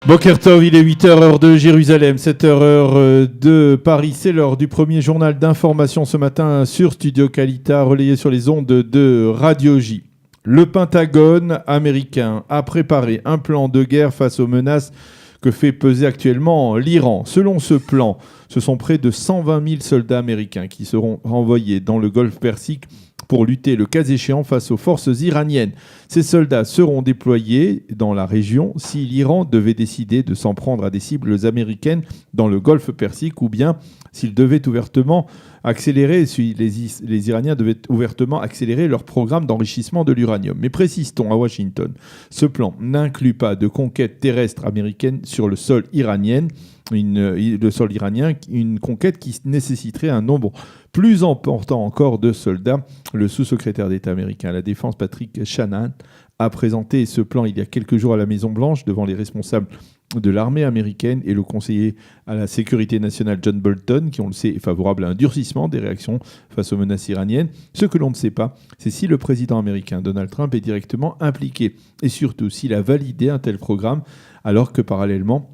Boker Tov, il est 8h heure de Jérusalem, 7h heure de Paris. C'est l'heure du premier journal d'information ce matin sur Studio Kalita, relayé sur les ondes de Radio J. Le Pentagone américain a préparé un plan de guerre face aux menaces que fait peser actuellement l'Iran. Selon ce plan, ce sont près de 120 000 soldats américains qui seront envoyés dans le Golfe Persique pour lutter le cas échéant face aux forces iraniennes. Ces soldats seront déployés dans la région si l'Iran devait décider de s'en prendre à des cibles américaines dans le Golfe Persique ou bien s'il devait ouvertement accélérer, si les Iraniens devaient ouvertement accélérer leur programme d'enrichissement de l'uranium. Mais précise-t-on à Washington, ce plan n'inclut pas de conquête terrestre américaine sur le sol iranien, une conquête qui nécessiterait un nombre plus important encore de soldats. Le sous-secrétaire d'État américain à la Défense, Patrick Shanahan, a présenté ce plan il y a quelques jours à la Maison-Blanche devant les responsables de l'armée américaine et le conseiller à la sécurité nationale John Bolton, qui, on le sait, est favorable à un durcissement des réactions face aux menaces iraniennes. Ce que l'on ne sait pas, c'est si le président américain Donald Trump est directement impliqué et surtout s'il a validé un tel programme, alors que parallèlement,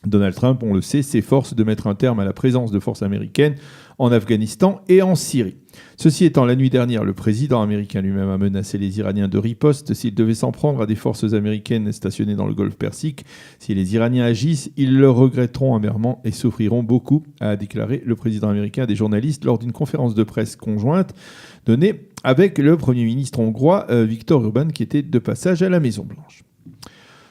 Donald Trump, on le sait, s'efforce de mettre un terme à la présence de forces américaines en Afghanistan et en Syrie. Ceci étant, la nuit dernière, le président américain lui-même a menacé les Iraniens de riposte s'ils devaient s'en prendre à des forces américaines stationnées dans le Golfe Persique. Si les Iraniens agissent, ils le regretteront amèrement et souffriront beaucoup, a déclaré le président américain à des journalistes lors d'une conférence de presse conjointe donnée avec le Premier ministre hongrois Viktor Orbán, qui était de passage à la Maison-Blanche.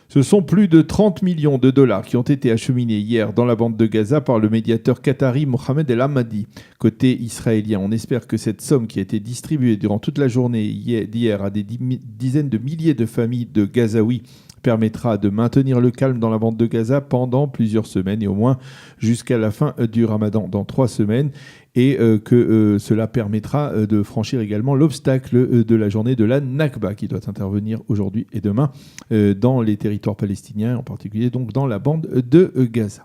Ce sont plus de 30 millions de dollars qui ont été acheminés hier dans la bande de Gaza par le médiateur qatari Mohamed El Hamadi. Côté israélien, on espère que cette somme qui a été distribuée durant toute la journée d'hier à des dizaines de milliers de familles de Gazaouis permettra de maintenir le calme dans la bande de Gaza pendant plusieurs semaines et au moins jusqu'à la fin du Ramadan dans 3 semaines. Et que cela permettra de franchir également l'obstacle de la journée de la Nakba qui doit intervenir aujourd'hui et demain dans les territoires palestiniens, en particulier donc dans la bande de Gaza.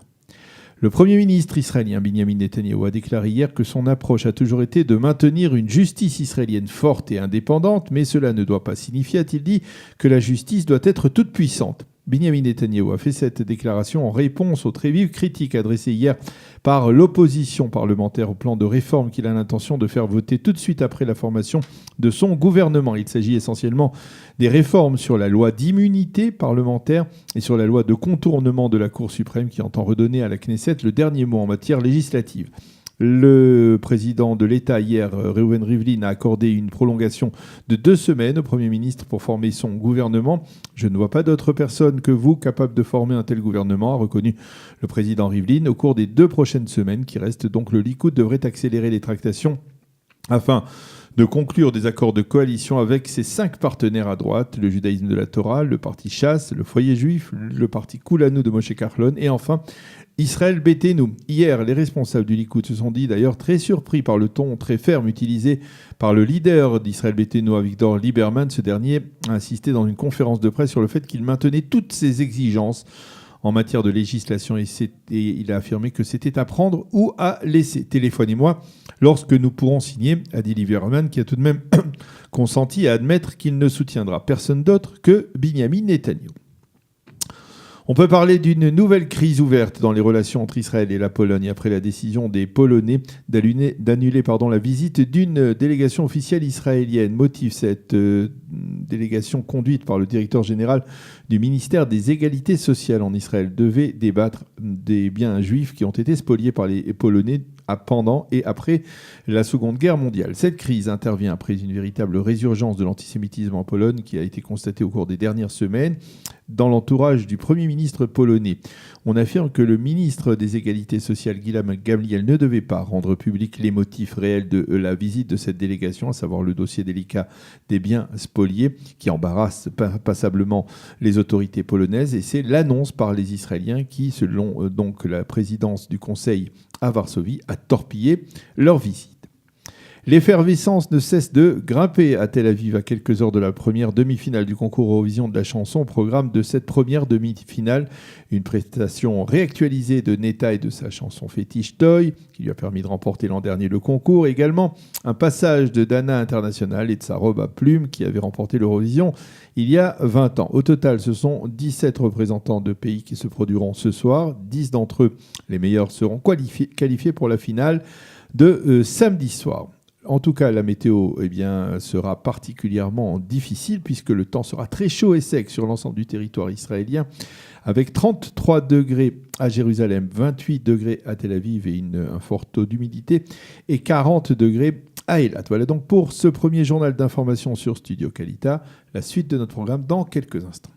Le Premier ministre israélien Binyamin Netanyahou a déclaré hier que son approche a toujours été de maintenir une justice israélienne forte et indépendante, mais cela ne doit pas signifier, a-t-il dit, que la justice doit être toute puissante. Binyamin Netanyahou a fait cette déclaration en réponse aux très vives critiques adressées hier par l'opposition parlementaire au plan de réforme qu'il a l'intention de faire voter tout de suite après la formation de son gouvernement. Il s'agit essentiellement des réformes sur la loi d'immunité parlementaire et sur la loi de contournement de la Cour suprême qui entend redonner à la Knesset le dernier mot en matière législative. Le président de l'État hier, Reuven Rivlin, a accordé une prolongation de 2 semaines au Premier ministre pour former son gouvernement. Je ne vois pas d'autre personne que vous capable de former un tel gouvernement, a reconnu le président Rivlin. Au cours des 2 prochaines semaines qui restent, donc, le Likoud devrait accélérer les tractations afin de conclure des accords de coalition avec ses 5 partenaires à droite, le judaïsme de la Torah, le parti Chasse, le foyer juif, le parti Kulanu de Moshe Kahlon et enfin Israël Beitenu. Hier, les responsables du Likoud se sont dit d'ailleurs très surpris par le ton très ferme utilisé par le leader d'Israël Beitenu, Avigdor Lieberman. Ce dernier a insisté dans une conférence de presse sur le fait qu'il maintenait toutes ses exigences en matière de législation et il a affirmé que c'était à prendre ou à laisser. Téléphonez-moi lorsque nous pourrons signer, a dit Lieberman, qui a tout de même consenti à admettre qu'il ne soutiendra personne d'autre que Binyamin Netanyahou. On peut parler d'une nouvelle crise ouverte dans les relations entre Israël et la Pologne après la décision des Polonais d'annuler la visite d'une délégation officielle israélienne. Motif, cette délégation conduite par le directeur général du ministère des Égalités sociales en Israël devait débattre des biens juifs qui ont été spoliés par les Polonais pendant et après la Seconde Guerre mondiale. Cette crise intervient après une véritable résurgence de l'antisémitisme en Pologne qui a été constatée au cours des dernières semaines dans l'entourage du Premier ministre polonais. On affirme que le ministre des Égalités sociales, Ghila Gamliel, ne devait pas rendre public les motifs réels de la visite de cette délégation, à savoir le dossier délicat des biens spoliés qui embarrasse passablement les autorités polonaises. Et c'est l'annonce par les Israéliens qui, selon donc la présidence du Conseil à Varsovie, a torpillé leur visite. L'effervescence ne cesse de grimper à Tel Aviv à quelques heures de la première demi-finale du concours Eurovision de la chanson. Au programme de cette première demi-finale, une prestation réactualisée de Netta et de sa chanson fétiche Toy, qui lui a permis de remporter l'an dernier le concours. Également, un passage de Dana International et de sa robe à plumes qui avait remporté l'Eurovision il y a 20 ans. Au total, ce sont 17 représentants de pays qui se produiront ce soir. 10 d'entre eux, les meilleurs, seront qualifiés pour la finale de samedi soir. En tout cas, la météo sera particulièrement difficile puisque le temps sera très chaud et sec sur l'ensemble du territoire israélien, avec 33 degrés à Jérusalem, 28 degrés à Tel Aviv et un fort taux d'humidité, et 40 degrés à Eilat. Voilà donc pour ce premier journal d'information sur Studio Kalita. La suite de notre programme dans quelques instants.